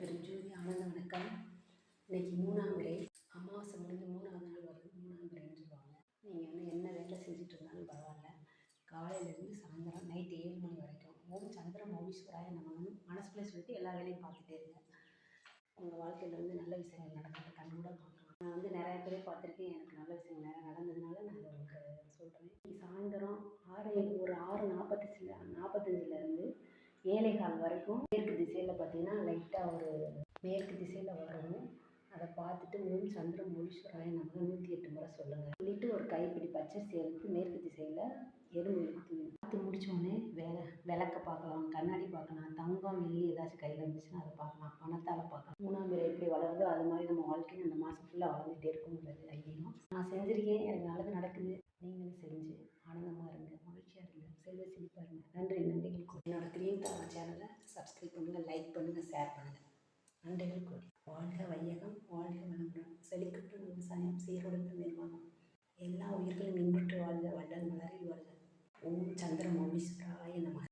பெருஞ்சோதி ஆனந்த வணக்கம். இன்னைக்கு 3ஆம் விரை அமாவாசை முடிஞ்சு 3ஆவது நாள் வருது. 3ஆம் விரைன்னு சொல்லுவாங்க. நீங்கள் வந்து என்ன வேலை செஞ்சுட்டு இருந்தாலும் பரவாயில்ல, காலையிலேருந்து சாயந்தரம் நைட்டு 7 மணி வரைக்கும் ஓம் சந்திர மௌலீஸ்வராய நம்ம மனசுக்குள்ளே சொல்லிட்டு எல்லா வேலையும் பார்த்துட்டே இருங்க. உங்கள் வாழ்க்கையில் வந்து நல்ல விஷயங்கள் நடக்கிறது கண்கூட பார்க்கலாம். நான் வந்து நிறையா பேரை பார்த்துருக்கேன். எனக்கு நல்ல விஷயங்கள் நிறையா நடந்ததுனால நான் அதை உங்களுக்கு சொல்கிறேன். சாயந்தரம் 6:45 7:15 வரைக்கும் மேற்கு திசையில் பார்த்தீங்கன்னா லைட்டாக ஒரு மேற்கு திசையில் வரணும். அதை பார்த்துட்டு ஓம் சந்திர மௌலீஸ்வராய நமக்கு 108 முறை சொல்லுங்கள். சொல்லிட்டு ஒரு கைப்பிடி பச்சரிசி எடுத்து மேற்கு திசையில் எறும்புகளுக்கு தூவி பார்த்து முடிச்சோடனே விளக்க பார்க்கலாம், கண்ணாடி பார்க்கலாம், தங்கம் வெள்ளி ஏதாச்சும் கையில் இருந்துச்சுன்னா அதை பார்க்கலாம், பணத்தால் பார்க்கலாம். 3ஆம் விரை எப்படி வளருதோ அது மாதிரி நம்ம வாழ்க்கையும் அந்த மாதம் ஃபுல்லாக வளர்ந்துட்டே இருக்குங்கிறது ஐதீகம். நான் செஞ்சுருக்கேன், எனக்கு நல்லது நடக்குது. நீங்களும் செஞ்சு ஆனந்தமாக இருங்க, மகிழ்ச்சியாக இருங்க, செல்வ செழிப்பாக இருங்க. நன்றிகள் கூடி. என்னோட கிரீன் தாரா சேனலை சப்ஸ்கிரைப் பண்ணுங்கள், லைக் பண்ணுங்கள், ஷேர் பண்ணுங்கள். நன்றிகள் கூடி. வாழ்க வையகம், வாழ்க வளமுடன், செழிக்கட்டும் விவசாயம், சீரோடு நிர்வாகம். எல்லா உயிர்களும் இன்புற்று வாழ்க.